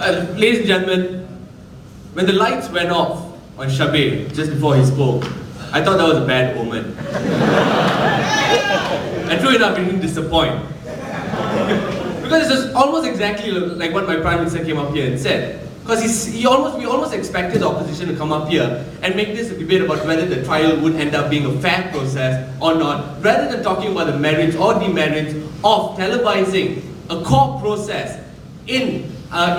Ladies and gentlemen, when the lights went off on Shabir just before he spoke, I thought that was a bad omen. And true enough, it didn't disappoint. Because it's just almost exactly like what my Prime Minister came up here and said. Because we almost expected the opposition to come up here and make this a debate about whether the trial would end up being a fair process or not, rather than talking about the merits or demerits of televising a court process in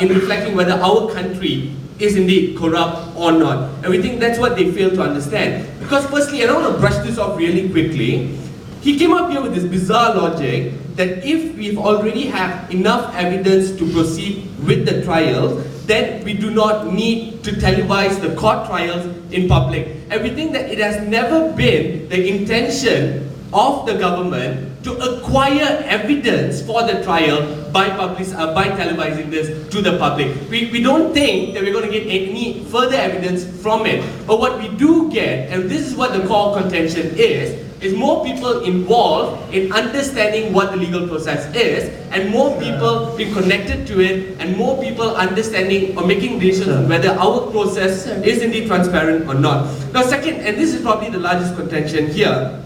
reflecting whether our country is indeed corrupt or not. And we think that's what they fail to understand. Because firstly, and I want to brush this off really quickly, he came up here with this bizarre logic that if we've already have enough evidence to proceed with the trials, then we do not need to televise the court trials in public. And we think that it has never been the intention of the government to acquire evidence for the trial by televising this to the public. We don't think that we're going to get any further evidence from it. But what we do get, and this is what the core contention is more people involved in understanding what the legal process is, and more people being connected to it, and more people understanding or making decisions on whether our process is indeed transparent or not. Now second, and this is probably the largest contention here,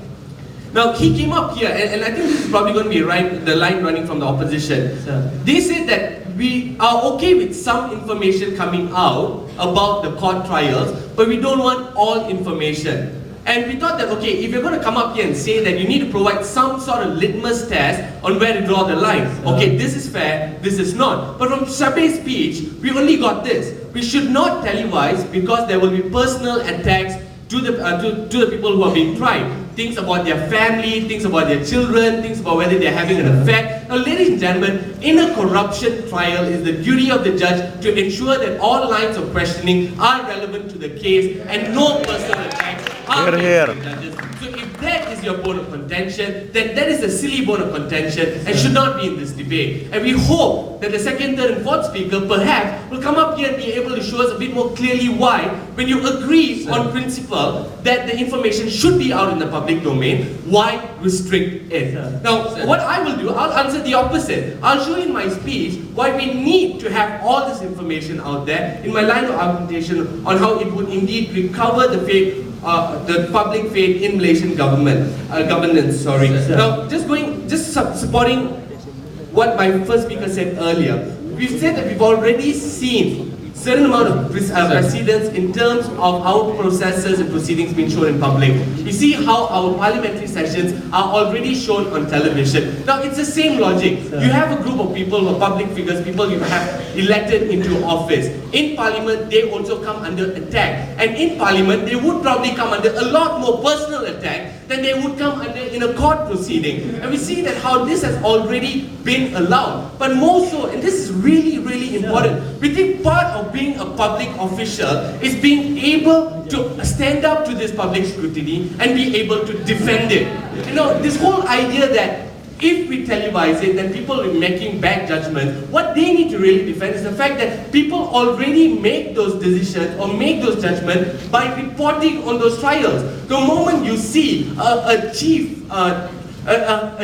now he came up here, and I think this is probably going to be the line running from the opposition. They said that we are okay with some information coming out about the court trials, but we don't want all information. And we thought that, okay, if you're going to come up here and say that you need to provide some sort of litmus test on where to draw the line, okay, this is fair, this is not. But from Shabir's speech, we only got this. We should not televise because there will be personal attacks to the people who are being tried. Things about their family, things about their children, things about whether they're having an affair. Now, ladies and gentlemen, in a corruption trial, it is the duty of the judge to ensure that all lines of questioning are relevant to the case and no personal attacks are made to the judges. So if that is your bone of contention, then that is a silly bone of contention and should not be in this debate. And we hope that the second, third and fourth speaker perhaps will come up here and be able to show us a bit more clearly why, when you agree on principle that the information should be out in the public domain, why restrict it? Now, what I will do, I'll answer the opposite. I'll show in my speech why we need to have all this information out there in my line of argumentation on how it would indeed recover the faith, the public faith in Malaysian governance. Now, just supporting what my first speaker said earlier, we've said that we've already seen certain amount of precedence in terms of how processes and proceedings being shown in public. We see how our parliamentary sessions are already shown on television. Now it's the same logic. You have a group of people who are public figures, people you have elected into office. In parliament, they also come under attack. And in parliament, they would probably come under a lot more personal attack than they would come under in a court proceeding. And we see that how this has already been allowed. But more so, and this is really, really important, we think part of being a public official is being able to stand up to this public scrutiny and be able to defend it. You know, this whole idea that if we televise it, then people are making bad judgments. What they need to really defend is the fact that people already make those decisions or make those judgments by reporting on those trials. The moment you see a chief, a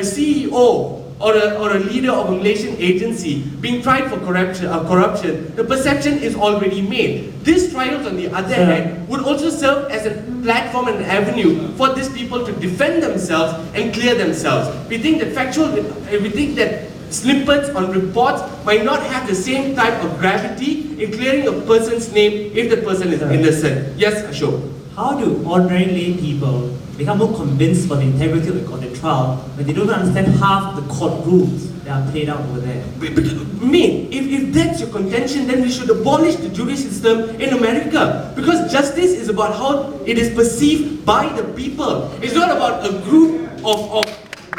CEO, or a leader of a Malaysian agency being tried for corruption, the perception is already made. These trials, on the other hand, would also serve as a platform and an avenue for these people to defend themselves and clear themselves. We think that snippets on reports might not have the same type of gravity in clearing a person's name if the person is innocent. Yes, Ashok. How do ordinary lay people become more convinced about the integrity of the trial when they don't understand half the court rules that are played out over there? If that's your contention, then we should abolish the jury system in America. Because justice is about how it is perceived by the people. It's not about a group of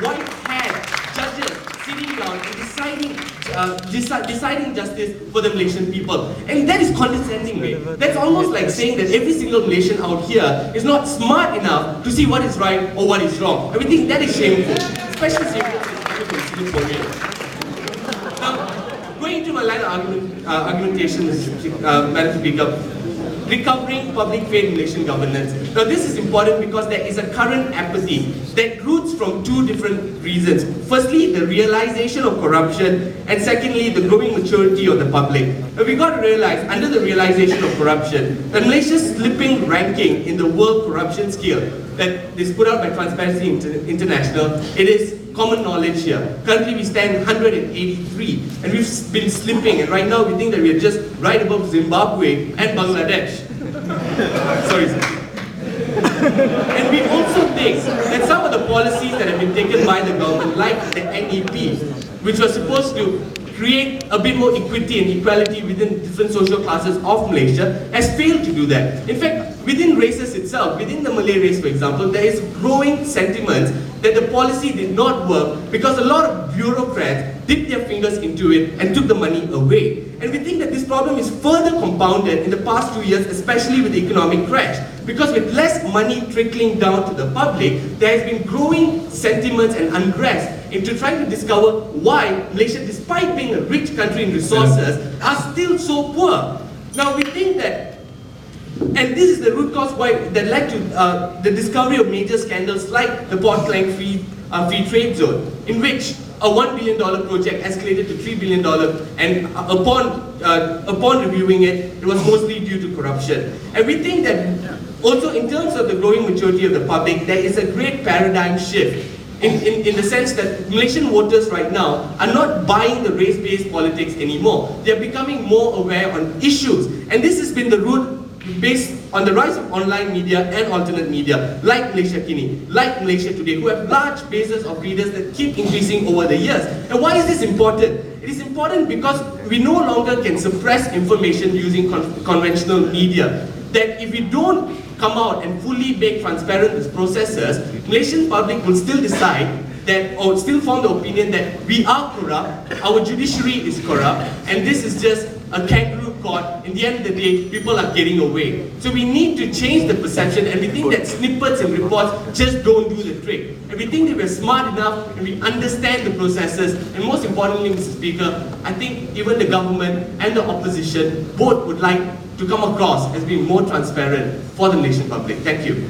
white-haired judges sitting down and deciding justice for the Malaysian people. And that is condescending, mate. That's almost like saying that every single Malaysian out here is not smart enough to see what is right or what is wrong. And we think that is shameful, especially shameful in Singaporean. Now, going into my line of argumentation, Madam Speaker, recovering public faith in Malaysian governance. Now this is important because there is a current apathy that roots from two different reasons. Firstly, the realization of corruption, and secondly, the growing maturity of the public. Now we got to realize, under the realization of corruption, that Malaysia's slipping ranking in the world corruption scale that is put out by Transparency International, it is common knowledge here. Currently we stand 183 and we've been slipping, and right now we think that we are just right above Zimbabwe and Bangladesh. Sorry, sir. And we also think that some of the policies that have been taken by the government, like the NEP, which was supposed to create a bit more equity and equality within different social classes of Malaysia, has failed to do that. In fact, within races itself, within the Malay race for example, there is growing sentiments that the policy did not work because a lot of bureaucrats dipped their fingers into it and took the money away. And we think that this problem is further compounded in the past 2 years, especially with the economic crash. Because with less money trickling down to the public, there has been growing sentiments and unrest into trying to discover why Malaysia, despite being a rich country in resources, are still so poor. Now we think that, and this is the root cause why that led to the discovery of major scandals like the Port Klang Free Trade Zone, in which a $1 billion project escalated to $3 billion, and upon reviewing it, it was mostly due to corruption. And we think that also in terms of the growing maturity of the public, there is a great paradigm shift in the sense that Malaysian voters right now are not buying the race-based politics anymore. They are becoming more aware on issues, and this has been the root based on the rise of online media and alternate media, like Malaysia Kini, like Malaysia Today, who have large bases of readers that keep increasing over the years. And why is this important? It is important because we no longer can suppress information using conventional media. That if we don't come out and fully make transparent these processes, Malaysian public will still decide that, or still form the opinion that we are corrupt, our judiciary is corrupt, and this is just a kangaroo court. In the end of the day, people are getting away. So we need to change the perception, and we think that snippets and reports just don't do the trick. And we think that we're smart enough and we understand the processes, and most importantly, Mr. Speaker, I think even the government and the opposition both would like to come across as being more transparent for the Malaysian public. Thank you.